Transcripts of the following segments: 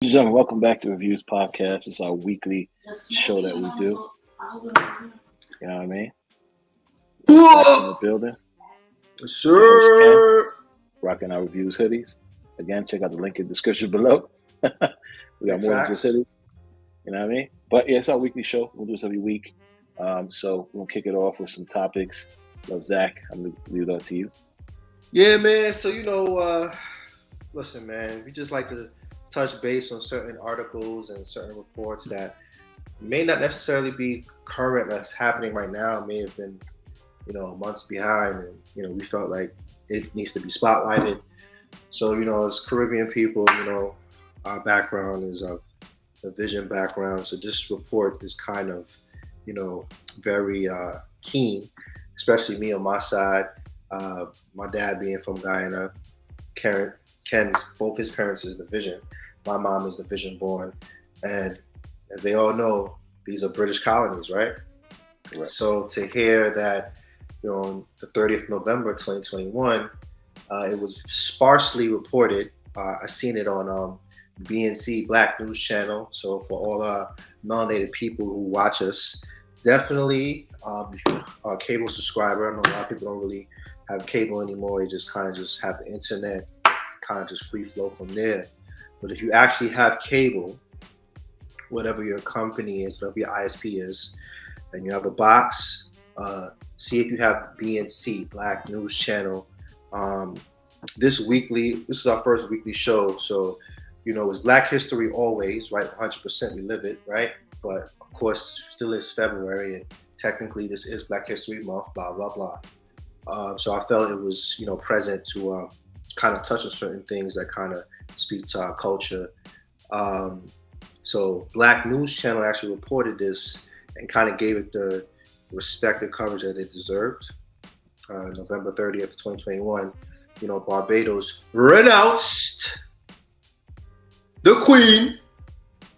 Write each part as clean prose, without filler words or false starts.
and gentlemen, welcome back to REVUZ Podcast. It's our weekly show that we do. You know what I mean? Back in the building. Sure. Rocking our REVUZ hoodies. Again, check out the link in the description below. We got more than just hoodies. You know what I mean? But yeah, it's our weekly show. We'll do this every week. So we'll kick it off with some topics. LuvZac, I'm going to leave it up to you. Yeah, man. So, listen, man, we just like to touch base on certain articles and certain reports that may not necessarily be current that's happening right now. It may have been, months behind, and, we felt like it needs to be spotlighted. So, as Caribbean people, our background is a vision background. So this report is kind of, very keen, especially me on my side. My dad being from Guyana, Ken's, both his parents is division. My mom is division born. And as they all know, these are British colonies, right? So to hear that, on the 30th of November, 2021, it was sparsely reported. I seen it on BNC Black News Channel. So for all our melanated people who watch us, definitely a cable subscriber. I know a lot of people don't really have cable anymore. They just kind of just have the internet, kind of just free flow from there. But if you actually have cable, whatever your company is, whatever your ISP is, and you have a box, see if you have BNC Black News Channel. This is our first weekly show, so it's Black History always, right? 100% we live it, right? But of course, still is February, and technically this is Black History Month, blah blah blah. So I felt it was present to kind of touch on certain things that kind of speak to our culture. So Black News Channel actually reported this and kind of gave it the respected coverage that it deserved. November 30th, 2021, Barbados renounced the Queen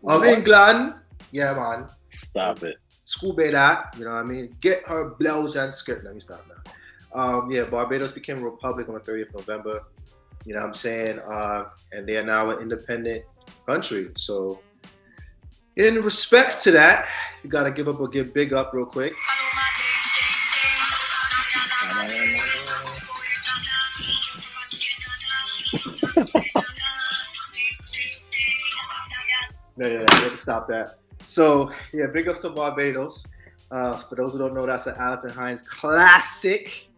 of England. Yeah, man. Stop it. Scooby that, Get her blouse and skirt. Let me stop now. Barbados became a republic on the 30th of November. You know what I'm saying? And they are now an independent country. So in respects to that, you got to give big up real quick. Yeah, we have to stop that. So, big ups to Barbados. For those who don't know, that's an Alison Hinds classic.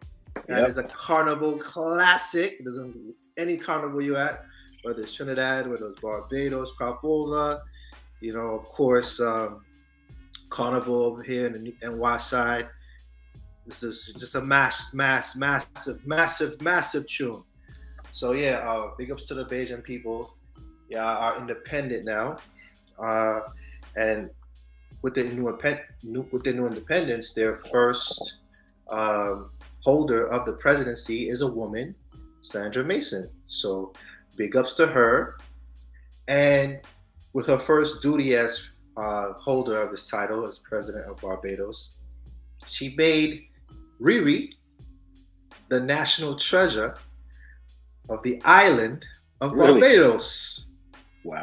That is a carnival classic. It doesn't any carnival you at, whether it's Trinidad, whether it's Barbados, Crapova, of course, carnival over here in the NY side. This is just a massive tune. So big ups to the Bajan people. Are independent now. And with the new independence, their first holder of the presidency is a woman, Sandra Mason. So big ups to her. And with her first duty as holder of this title as president of Barbados, she made RiRi the national treasure of the island of Barbados. Wow.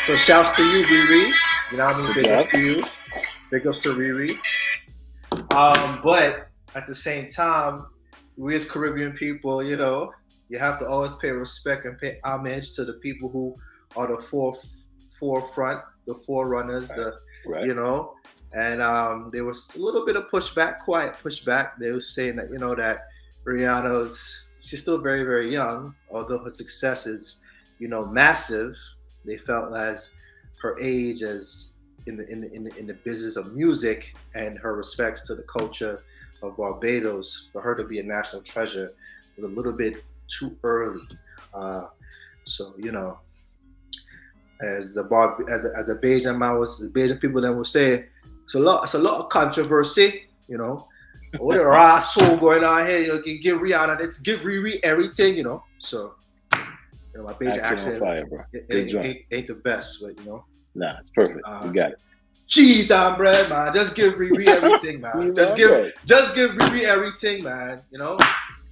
So shouts to you, RiRi. Big ups to you. Big ups to RiRi. But at the same time, we as Caribbean people, you have to always pay respect and pay homage to the people who are the forefront, the forerunners, and there was a little bit of quiet pushback. They were saying that, that Rihanna's, she's still very, very young, although her success is, massive. They felt as her age as in the business of music and her respects to the culture of Barbados, for her to be a national treasure was a little bit too early. As a Bajan man was, the Bajan people then will say, it's a lot of controversy, What a raw soul going on here, give Rihanna, let's give RiRi everything, So my Bajan accent fire, bro. Ain't the best, but Nah, it's perfect. You got it. Cheese on bread, man. Just give RiRi everything, man. just give RiRi everything, man.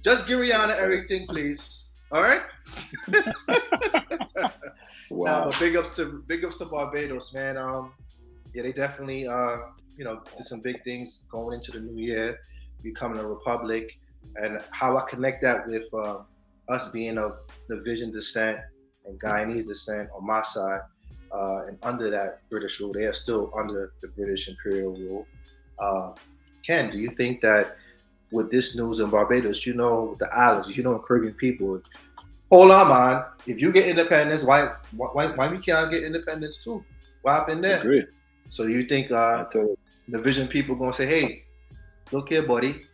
Just give Rihanna everything, please. All right. Wow. Nah, but big ups to Barbados, man. Yeah, they definitely did some big things going into the new year, becoming a republic, and how I connect that with us being of Division descent and Guyanese descent on my side, and under that British rule, they are still under the British imperial rule. Ken, do you think that with this news in Barbados, the islands, Caribbean people, hold on, man. If you get independence, why we can't get independence too? What happened there? Agreed. So you think the Vision people gonna say, "Hey, look here, buddy,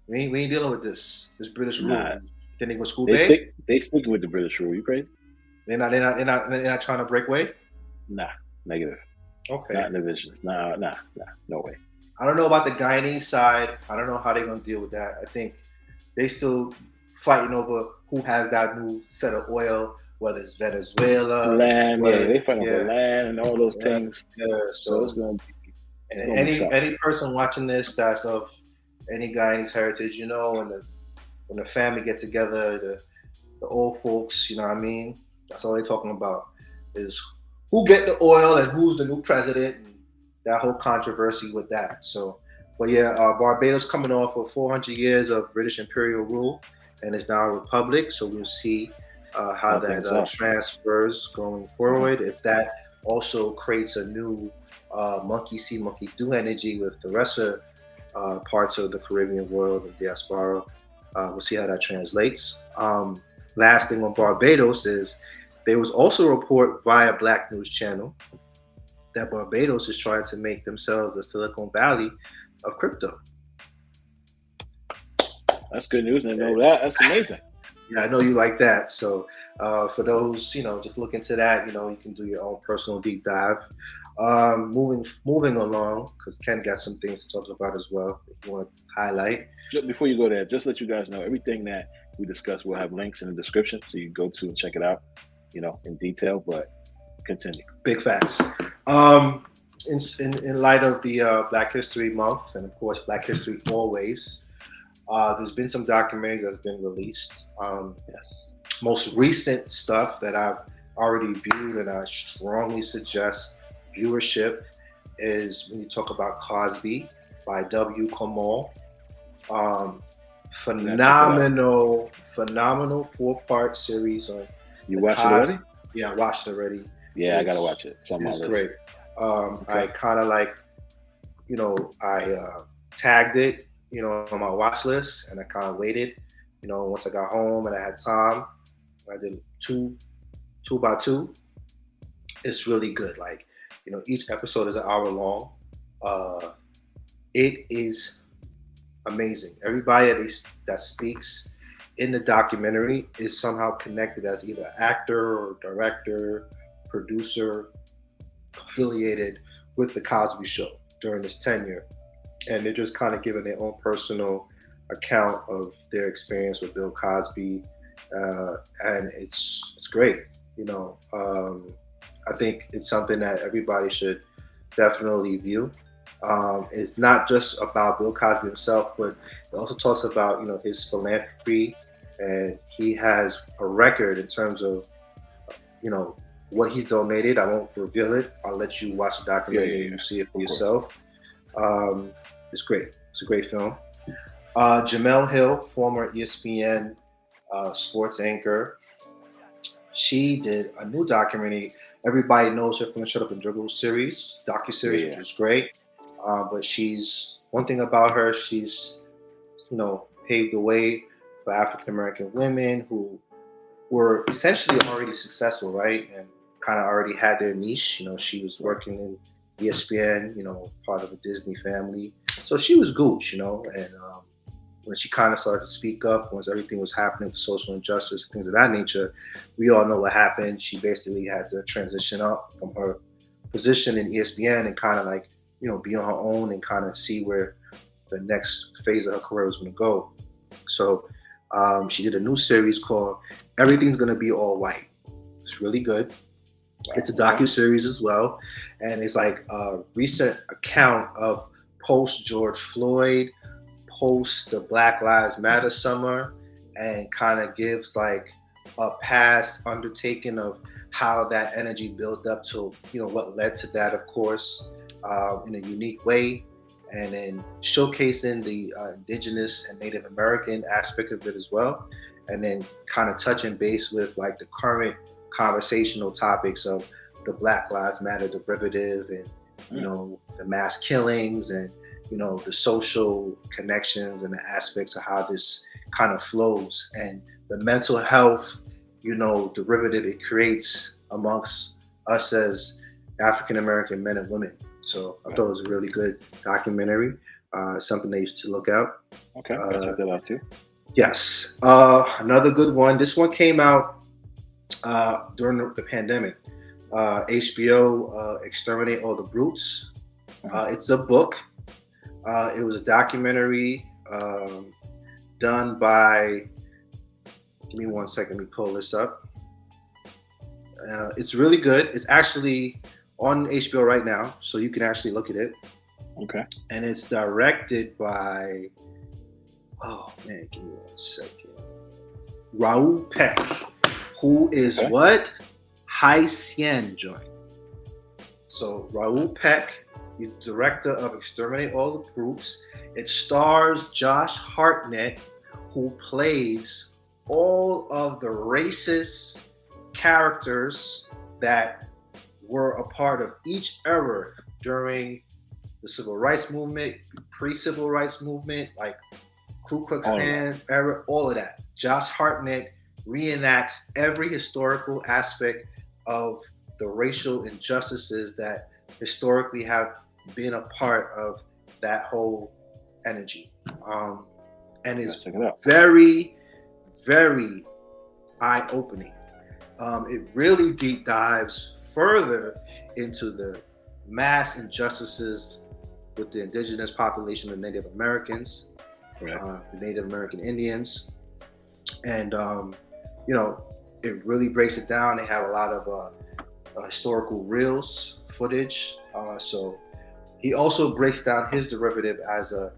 we ain't dealing with this British rule." Nah. Then they go school They stick with the British rule. You crazy? They're not trying to break away. Nah, negative. Okay. Not in the visions. Nah, no way. I don't know about the Guyanese side. I don't know how they're gonna deal with that. I think they still fighting over who has that new set of oil, whether it's Venezuela, land. They fighting over land and all those things. Yeah, so it's gonna be. Any person watching this that's of any Guyanese heritage, when the family get together, the old folks, you know what I mean? That's all they're talking about is who get the oil and who's the new president, and that whole controversy with that. So, but yeah, Barbados coming off of 400 years of British imperial rule, and it's now a republic. So we'll see how that transfers going forward. If that also creates a new monkey see, monkey do energy with the rest of parts of the Caribbean world and diaspora. We'll see how that translates. Last thing on Barbados is there was also a report via Black News Channel that Barbados is trying to make themselves the Silicon Valley of crypto. That's good news. I know that. That's amazing. Yeah, I know you like that. So for those, just look into that. You can do your own personal deep dive. Moving along, because Ken got some things to talk about as well. If you want to highlight. Just before you go there, just let you guys know everything that we discussed. We'll have links in the description, so you can go to and check it out, in detail. But continue. Big facts. In light of the Black History Month, and of course Black History always, there's been some documentaries that's been released. Most recent stuff that I've already viewed, and I strongly suggest viewership, is when you talk about Cosby by W. Kamal. Phenomenal 4-part series on. You watched it already? Yeah, I watched it already. Yeah, I gotta watch it. It's on my list. Great. I kind of I tagged it, on my watch list, and I kind of waited. Once I got home and I had time, I did two by two. It's really good. Each episode is an hour long. It is amazing. Everybody that speaks in the documentary is somehow connected as either actor or director, producer, affiliated with the Cosby Show during this tenure. And they're just kind of giving their own personal account of their experience with Bill Cosby. And it's great. I think it's something that everybody should definitely view. It's not just about Bill Cosby himself, but it also talks about, his philanthropy, and he has a record in terms of, what he's donated. I won't reveal it. I'll let you watch the documentary and you see it for yourself. It's great. It's a great film. Jemele Hill, former ESPN sports anchor, she did a new documentary. Everybody knows her from the Shut Up and Dribble series, docuseries, which is great. But one thing about her, she's, paved the way for African American women who were essentially already successful, right? And kind of already had their niche. She was working in ESPN, part of a Disney family. So she was gooch, and when she kind of started to speak up, once everything was happening with social injustice, things of that nature, we all know what happened. She basically had to transition up from her position in ESPN and kind of be on her own and kind of see where the next phase of her career was going to go. So she did a new series called Everything's Gonna Be All White. It's really good. It's a docuseries as well. And it's a recent account of post George Floyd, post the Black Lives Matter summer, and kind of gives like a past undertaking of how that energy built up to, what led to that, of course, in a unique way, and then showcasing the indigenous and Native American aspect of it as well, and then kind of touching base with like the current conversational topics of the Black Lives Matter derivative and, the mass killings and, the social connections and the aspects of how this kind of flows and the mental health, derivative it creates amongst us as African American men and women. So I thought it was a really good documentary, something they used to look out. Okay, I'll check that out too. Yes. Another good one. This one came out during the pandemic. HBO, Exterminate All the Brutes. It's a book. It was a documentary done by, give me 1 second, let me pull this up. It's really good. It's actually on HBO right now, so you can actually look at it. Okay. And it's directed by, oh man, give me 1 second. Raoul Peck, who is what? Haitian joint. So Raoul Peck, he's the director of Exterminate All the Brutes. It stars Josh Hartnett, who plays all of the racist characters that were a part of each era during the civil rights movement, pre-civil rights movement, like Ku Klux Klan era, all of that. Josh Hartnett reenacts every historical aspect of the racial injustices that historically have been a part of that whole energy. And it's very, very eye-opening. It really deep dives further into the mass injustices with the indigenous population of Native Americans, the Native American Indians. And, it really breaks it down. They have a lot of historical reels footage. So he also breaks down his derivative as a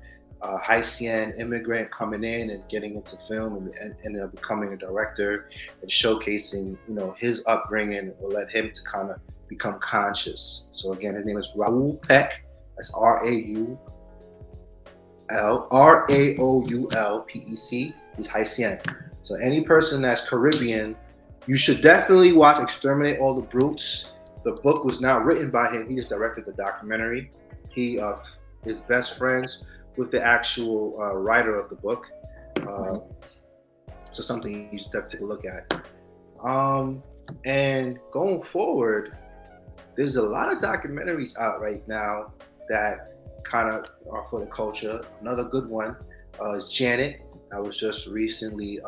Haitian immigrant coming in and getting into film and ended up becoming a director and showcasing, his upbringing will let him to kind of become conscious. So again, his name is Raoul Peck. That's Raoulpec. He's Haitian. So any person that's Caribbean, you should definitely watch Exterminate All the Brutes. The book was not written by him. He just directed the documentary. He is best friends with the actual writer of the book. So something you should definitely take a look at. And going forward, there's a lot of documentaries out right now that kind of are for the culture. Another good one is Janet. That was just recently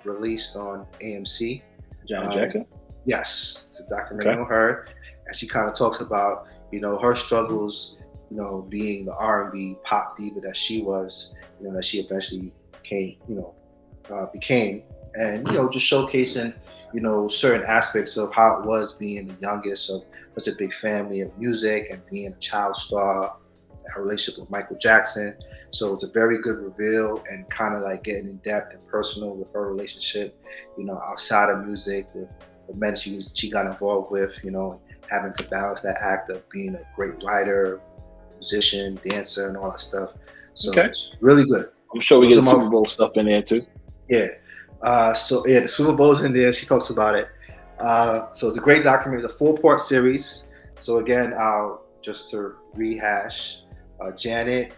released on AMC. Janet Jackson? Yes, it's a documentary on her. And she kind of talks about, her struggles, being the R&B pop diva that she was, that she eventually became. And, just showcasing, certain aspects of how it was being the youngest of such a big family of music and being a child star, her relationship with Michael Jackson. So it's a very good reveal and kind of like getting in depth and personal with her relationship, outside of music with the men she got involved with, having to balance that act of being a great writer, musician, dancer, and all that stuff. So it's really good. I'm sure we get the Super Bowl stuff in there too. Yeah. The Super Bowl's in there. She talks about it. So it's a great documentary. It's a 4-part series. So again, just to rehash, Janet,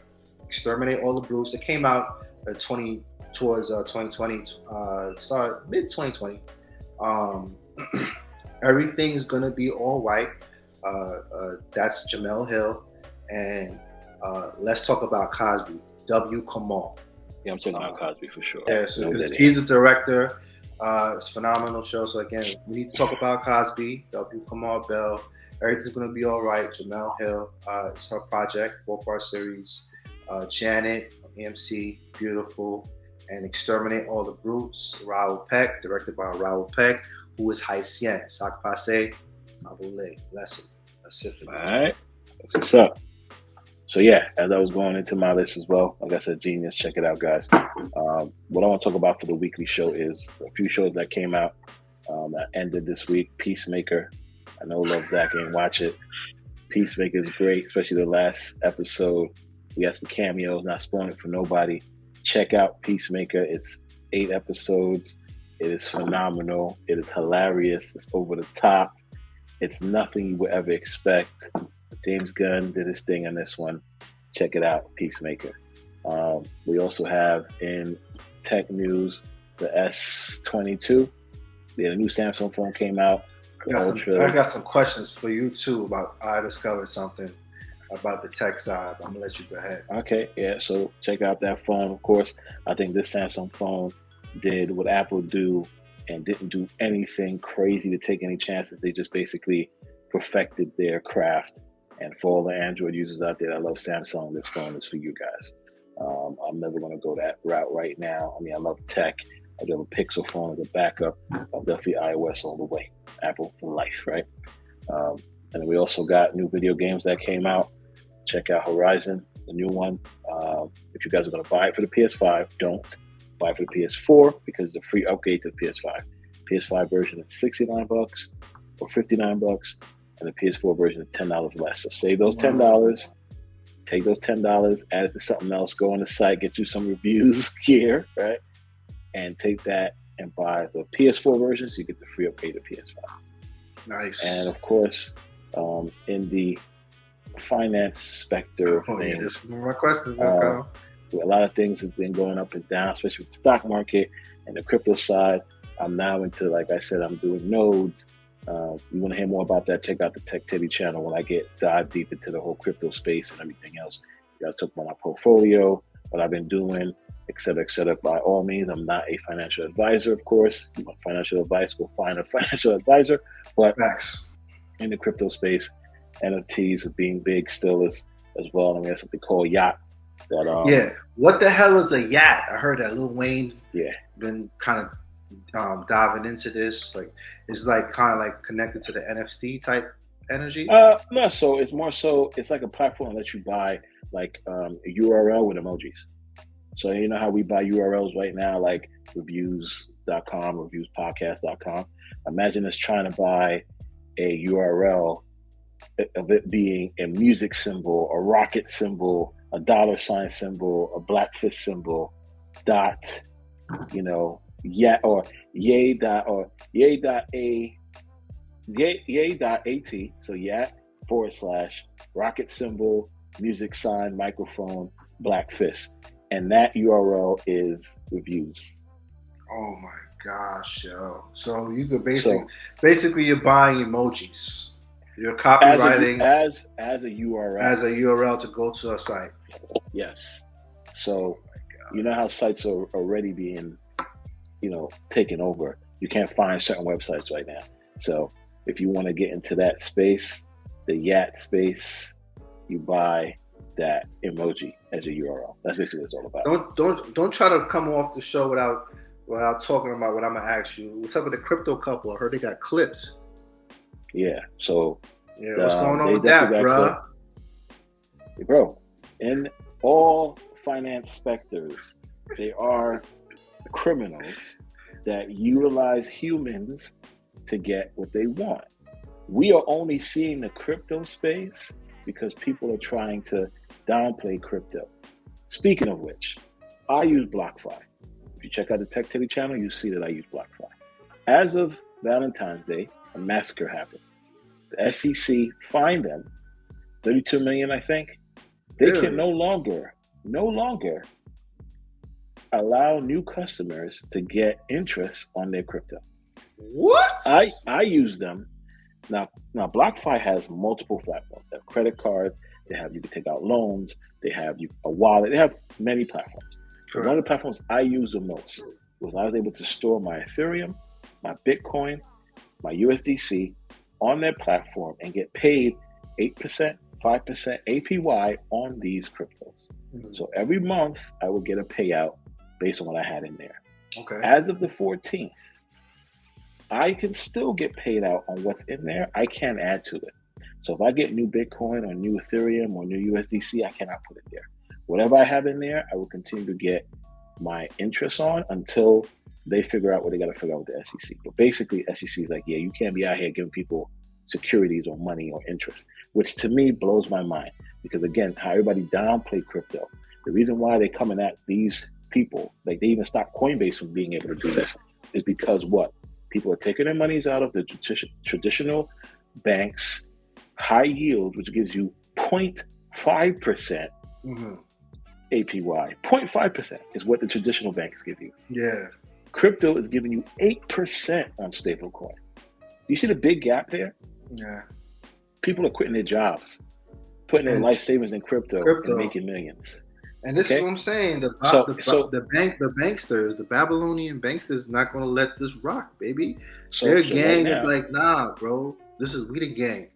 Exterminate All the Brutes. It came out towards 2020. Started mid 2020. Everything's Gonna Be All Right. That's Jamel Hill. And Let's Talk About Cosby. W. Kamal. Yeah, I'm checking out Cosby for sure. Yeah, so he's the director. It's a phenomenal show. So again, we need to talk about Cosby. W. Kamal Bell. Everything's Gonna Be All Right. Jamel Hill. It's her project, 4-part series. Janet, AMC, beautiful. And Exterminate All the Brutes. Raoul Peck, directed by Raoul Peck, who is Haitian. Sac passe, abole, lesson. That's it for me. All right. That's what's up. So yeah, as I was going into my list as well, like I said, Genius, check it out, guys. What I want to talk about for the weekly show is a few shows that came out that ended this week. Peacemaker. I know LuvZac ain't watch it. Peacemaker is great, especially the last episode. We got some cameos, not spoiling it for nobody. Check out Peacemaker. It's 8 episodes. It is phenomenal. It is hilarious. It's over the top. It's nothing you would ever expect. James Gunn did his thing on this one. Check it out, Peacemaker. We also have in tech news the S22. The new Samsung phone came out. I got some questions for you too about. I discovered something about the tech side. I'm gonna let you go ahead. Okay, yeah. So check out that phone. Of course, I think this Samsung phone did what Apple do and didn't do anything crazy to take any chances. They just basically perfected their craft. And for all the Android users out there that love Samsung, this phone is for you guys. I'm never going to go that route right now. I mean, I love tech. I do have a Pixel phone as a backup. I'm definitely iOS all the way. Apple for life, right? And we also got new video games that came out. Check out Horizon, the new one. If you guys are going to buy it for the PS5, don't. Buy it for the PS4 because it's a free upgrade to the PS5. PS5 version is $69 or $59, and the PS4 version is $10 less. So save those $10. Take those $10, add it to something else. Go on the site, get you some reviews gear, right? And take that and buy the PS4 version so you get the free upgrade to PS5. Nice. And of course, in the finance Spector thing, yeah, this is my questions. A lot of things have been going up and down, especially with the stock market and the crypto side. I'm now into, like I said, I'm doing Neuz. You want to hear more about that? Check out the Tech Teddy channel when I dive deep into the whole crypto space and everything else. You guys talk about my portfolio, what I've been doing, et cetera, et cetera. By all means, I'm not a financial advisor, of course. If you want financial advice, go find a financial advisor. But Facts. In the crypto space, NFTs are being big still as well. I mean, there's something called Yacht. Yeah. What the hell is a Yacht? I heard that Lil Wayne been kind of diving into this. Like, it's like kind of like connected to the NFT type energy. No, so it's more so it's like a platform that lets you buy like a URL with emojis. So you know how we buy URLs right now, like reviews.com, reviewspodcast.com. Imagine us trying to buy a URL of it being a music symbol, a rocket symbol, a $ symbol, a black fist symbol, dot, you know, yeah, or yay dot or yay dot at, so yeah / rocket symbol, music sign, microphone, black fist, and that URL is reviews. Oh my gosh, yo! So you could basically you're buying emojis. You're copywriting as a URL to go to a site. Yes. So you know how sites are already being, taken over. You can't find certain websites right now. So if you want to get into that space, the Yacht space, you buy that emoji as a URL. That's basically what it's all about. Don't try to come off the show without talking about what I'm gonna ask you. What's up with the crypto couple? I heard they got clips. Yeah. So what's going on with that, bruh? Bro, in all finance specters, they are criminals that utilize humans to get what they want. We are only seeing the crypto space because people are trying to downplay crypto. Speaking of which, I use BlockFi. If you check out the Tech Teddy channel, you see that I use BlockFi. As of Valentine's Day, a massacre happened. The SEC fined them, 32 million, I think. They can no longer allow new customers to get interest on their crypto. What? I use them. Now BlockFi has multiple platforms. They have credit cards. They have, you can take out loans. They have a wallet. They have many platforms. But one of the platforms I use the most was I was able to store my Ethereum, my Bitcoin, my USDC on their platform and get paid 8%, 5% APY on these cryptos. Mm-hmm. So every month I would get a payout based on what I had in there. Okay. As of the 14th, I can still get paid out on what's in there. I can add to it. So if I get new Bitcoin or new Ethereum or new USDC, I cannot put it there. Whatever I have in there, I will continue to get my interest on until they figure out what they got to figure out with the SEC. But basically, SEC is like, yeah, you can't be out here giving people securities or money or interest, which to me blows my mind. Because again, how everybody downplay crypto. The reason why they're coming at these people, like they even stopped Coinbase from being able to do this, is because what? People are taking their monies out of the traditional banks, high yield, which gives you 0.5% APY. 0.5% is what the traditional banks give you. Yeah. Crypto is giving you 8% on stablecoin. Do you see the big gap there? Yeah. People are quitting their jobs, putting their life savings in crypto and making millions. And this is what I'm saying. The banksters, the Babylonian banksters, not going to let this rock, baby. Their gang is like, nah, bro. We the gang.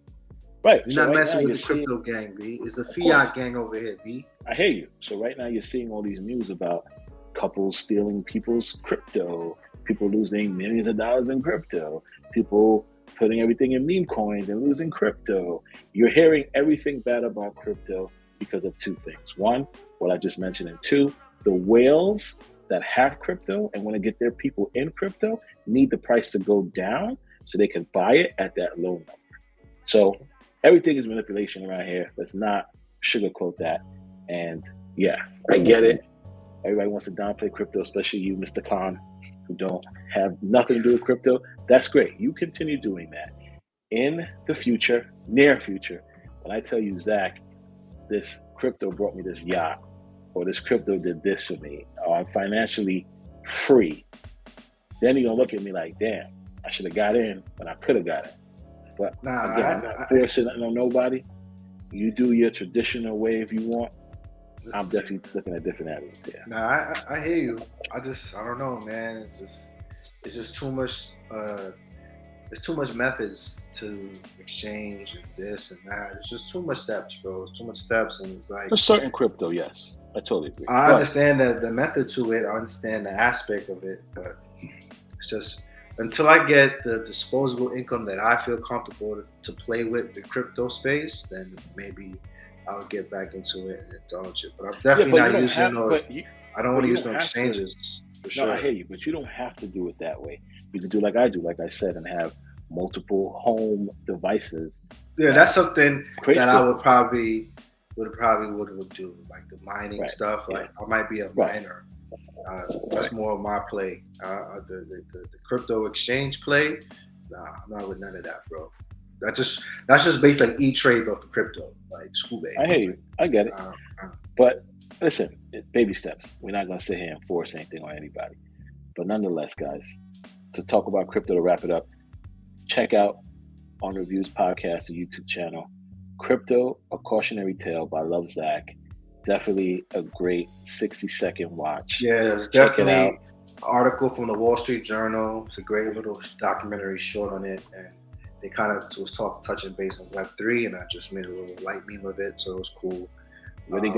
Right. You're not messing with the crypto gang, B. It's the fiat gang over here, B. I hear you. So right now you're seeing all these news about couples stealing people's crypto, people losing millions of dollars in crypto, people putting everything in meme coins and losing crypto. You're hearing everything bad about crypto because of two things. One, what I just mentioned, and two, the whales that have crypto and want to get their people in crypto need the price to go down so they can buy it at that low number. So everything is manipulation around here. Let's not sugarcoat that. And yeah, I get it. Everybody wants to downplay crypto, especially you, Mr. Khan, who don't have nothing to do with crypto. That's great. You continue doing that. In the future, near future, when I tell you, Zach, this crypto brought me this yacht, or this crypto did this for me, or I'm financially free, then you're going to look at me like, damn, I should have got in when I could have got in. But again, I'm not forcing nothing on nobody. You do your traditional way if you want. I'm definitely looking at different avenues there. Nah, I hear you. I don't know, man. It's just too much. It's too much methods to exchange and this and that. It's just too much steps, bro. It's too much steps, and it's like for certain crypto, yes, I totally agree. I understand the method to it. I understand the aspect of it, but it's just until I get the disposable income that I feel comfortable to play with the crypto space, then maybe I'll get back into it and indulge it. But I'm definitely not using I don't want to use no exchanges. For sure. No, I hear you, but you don't have to do it that way. You can do like I do, like I said, and have multiple home devices. Yeah, that's something that I would probably do, like the mining stuff. Like I might be a miner. That's more of my play. The crypto exchange play. Nah, I'm not with none of that, bro. That's just based like E-Trade of the crypto, like school base. I hear you. I get it. But listen, baby steps. We're not gonna sit here and force anything on anybody. But nonetheless, guys, to talk about crypto, to wrap it up, check out on REVUZ Podcast, the YouTube channel, Crypto, A Cautionary Tale by LuvZac. Definitely a great 60-second watch. Yeah, it's definitely an article from the Wall Street Journal. It's a great little documentary short on it, and they kind of was touching base on Web3, and I just made a little light meme of it, so it was cool. Already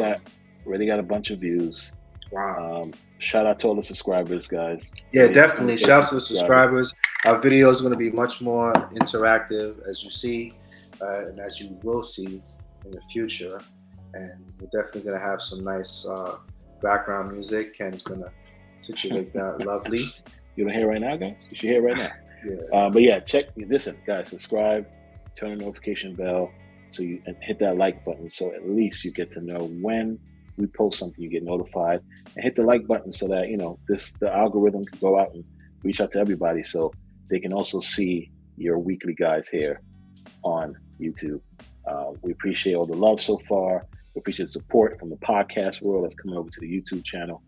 got a bunch of views. Wow. Shout out to all the subscribers, guys. Yeah, definitely. Shout out to the subscribers. Our video is going to be much more interactive, as you see, and as you will see in the future. And we're definitely going to have some nice background music. Ken's going to situate that lovely. You don't hear right now, guys? You should hear right now. Yeah. But yeah, listen, guys, subscribe, turn the notification bell, and hit that like button, so at least you get to know when we post something, you get notified, and hit the like button so that the algorithm can go out and reach out to everybody, so they can also see your weekly guys here on YouTube. We appreciate all the love so far. We appreciate the support from the podcast world that's coming over to the YouTube channel.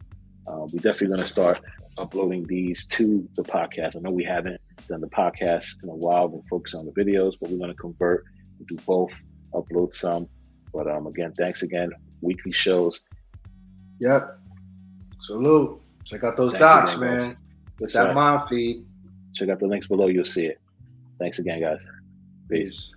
We're definitely going to start uploading these to the podcast. I know we haven't done the podcast in a while. We've been focusing on the videos, but we're going to convert and do both, upload some. But again, thanks again. Weekly shows. Yep. Salute. Check out those docs, man. With that mind feed. Check out the links below. You'll see it. Thanks again, guys. Peace.